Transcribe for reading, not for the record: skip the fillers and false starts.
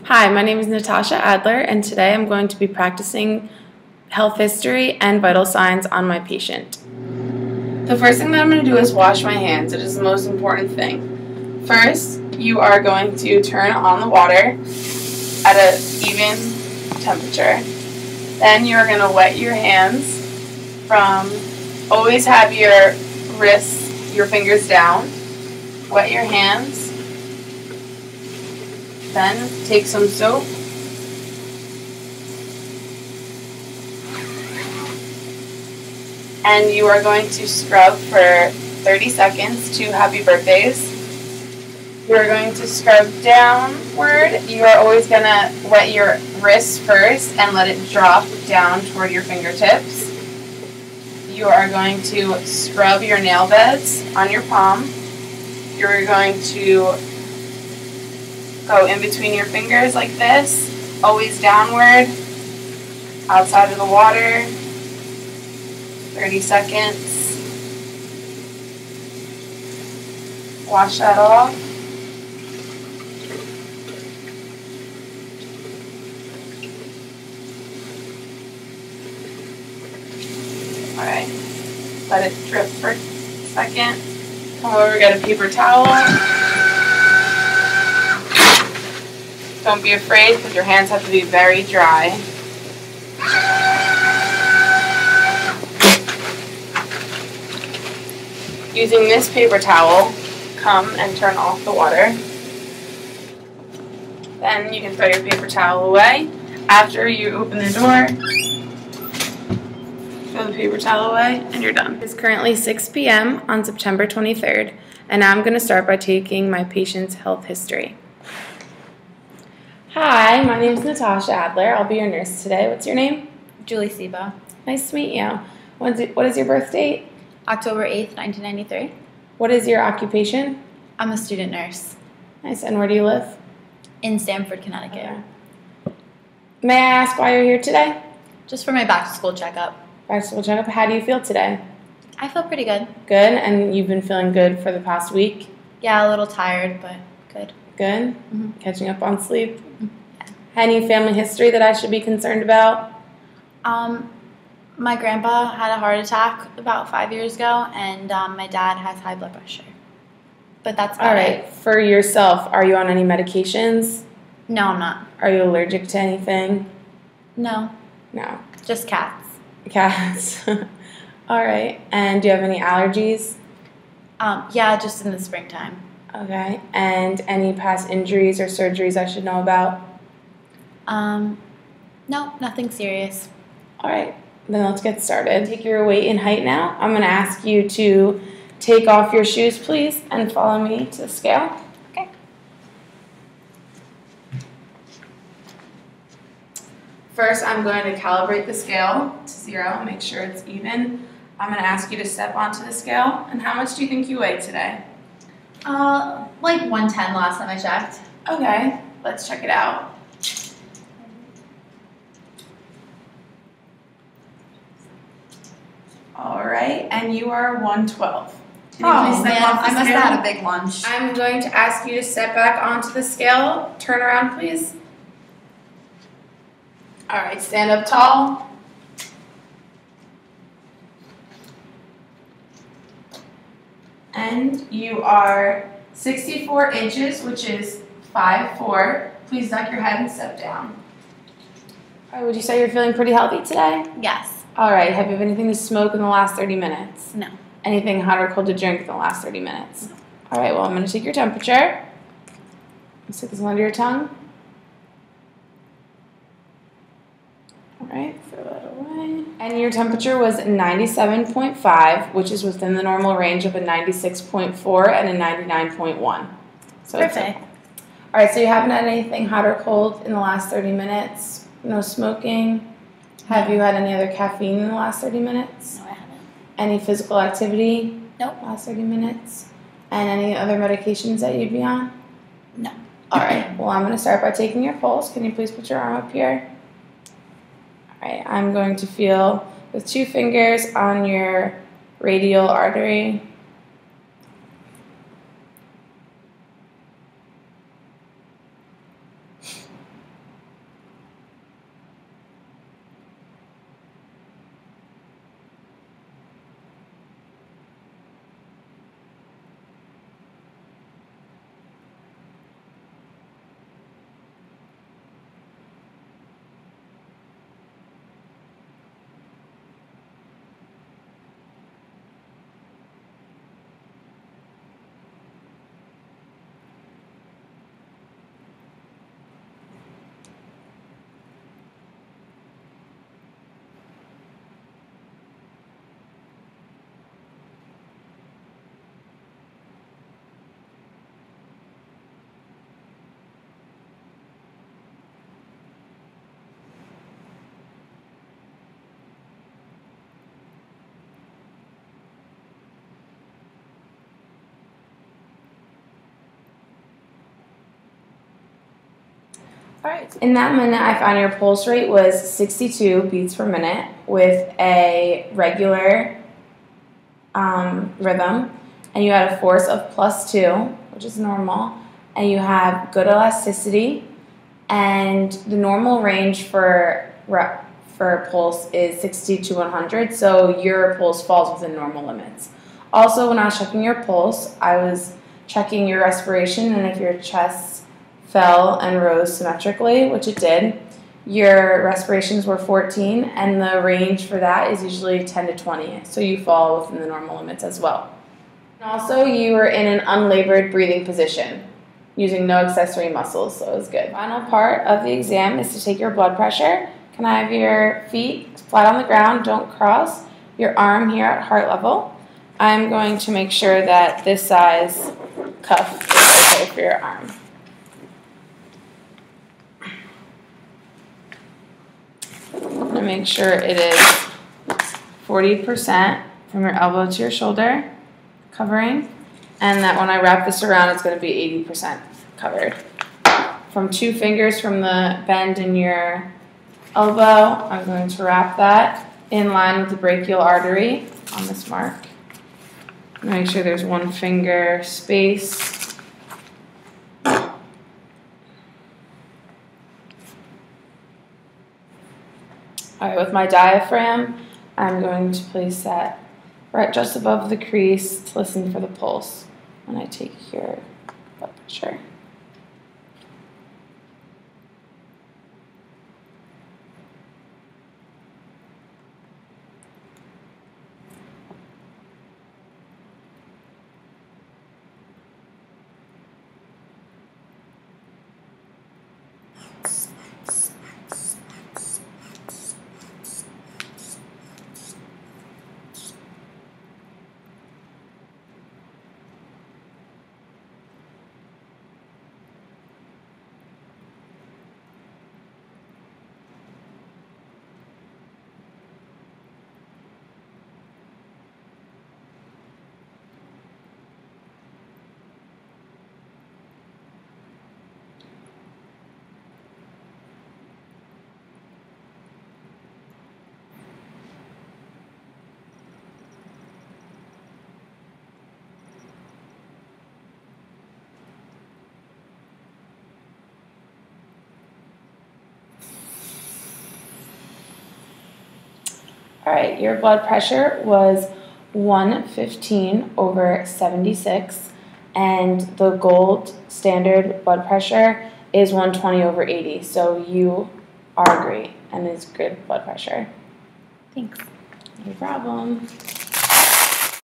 Hi, my name is Natasha Adler, and today I'm going to be practicing health history and vital signs on my patient. The first thing that I'm going to do is wash my hands. It is the most important thing. First, you are going to turn on the water at an even temperature. Then you're going to wet your hands always have your wrists, your fingers down. Wet your hands. Then take some soap. And you are going to scrub for 30 seconds to happy birthdays. You are going to scrub downward. You are always going to wet your wrists first and let it drop down toward your fingertips. You are going to scrub your nail beds on your palm. You're going to go in between your fingers like this, always downward, outside of the water, 30 seconds. Wash that off. Alright, let it drip for a second. Come over, get a paper towel. Don't be afraid because your hands have to be very dry. Using this paper towel, come and turn off the water. Then you can throw your paper towel away. After you open the door, throw the paper towel away, and you're done. It's currently 6 p.m. on September 23rd, and now I'm going to start by taking my patient's health history. Hi, my name is Natasha Adler. I'll be your nurse today. What's your name? Julie Seba. Nice to meet you. What is your birth date? October 8th, 1993. What is your occupation? I'm a student nurse. Nice. And where do you live? In Stamford, Connecticut. Okay. May I ask why you're here today? Just for my back-to-school checkup. Back-to-school checkup. How do you feel today? I feel pretty good. Good. And you've been feeling good for the past week? Yeah, a little tired, but good. Good? Mm-hmm. Catching up on sleep? Mm-hmm. Yeah. Any family history that I should be concerned about? My grandpa had a heart attack about 5 years ago, and my dad has high blood pressure. But that's about it. For yourself, are you on any medications? No, I'm not. Are you allergic to anything? No. No. Just cats. Cats. All right. And do you have any allergies? Yeah, just in the springtime. Okay. And any past injuries or surgeries I should know about? No, nothing serious. All right. Then let's get started. Take your weight and height now. I'm going to ask you to take off your shoes, please, and follow me to the scale. Okay. First, I'm going to calibrate the scale to 0, make sure it's even. I'm going to ask you to step onto the scale. And how much do you think you weigh today? Like 110 last time I checked. Okay, let's check it out. All right, and you are 112. Oh man, I must have had a big lunch. I'm going to ask you to step back onto the scale. Turn around, please. All right, stand up tall. And you are 64 inches, which is 5'4". Please duck your head and step down. All right, would you say you're feeling pretty healthy today? Yes. All right, have you had anything to smoke in the last 30 minutes? No. Anything hot or cold to drink in the last 30 minutes? No. All right, well, I'm going to take your temperature. Stick this under your tongue. All right, throw that away. And your temperature was 97.5, which is within the normal range of a 96.4 and a 99.1. So perfect. All right, so you haven't had anything hot or cold in the last 30 minutes? No smoking? Have you had any other caffeine in the last 30 minutes? No, I haven't. Any physical activity? Nope. Last 30 minutes? And any other medications that you'd be on? No. All right. Well, I'm going to start by taking your pulse. Can you please put your arm up here? All right. I'm going to feel with 2 fingers on your radial artery. All right. In that minute, I found your pulse rate was 62 beats per minute with a regular rhythm, and you had a force of +2, which is normal, and you have good elasticity, and the normal range for pulse is 60 to 100, so your pulse falls within normal limits. Also, when I was checking your pulse, I was checking your respiration, and if your chest fell and rose symmetrically, which it did, your respirations were 14, and the range for that is usually 10 to 20, so you fall within the normal limits as well. And also, you were in an unlabored breathing position, using no accessory muscles, so it was good. Final part of the exam is to take your blood pressure. Can I have your feet flat on the ground, don't cross, your arm here at heart level. I'm going to make sure that this size cuff is okay for your arm. I'm going to make sure it is 40% from your elbow to your shoulder, covering, and that when I wrap this around, it's going to be 80% covered. From 2 fingers from the bend in your elbow, I'm going to wrap that in line with the brachial artery on this mark. Make sure there's 1 finger space. All right, with my diaphragm, I'm going to place that right just above the crease to listen for the pulse when I take your blood pressure. All right, your blood pressure was 115/76, and the gold standard blood pressure is 120/80. So you are great, and it's good blood pressure. Thanks. No problem.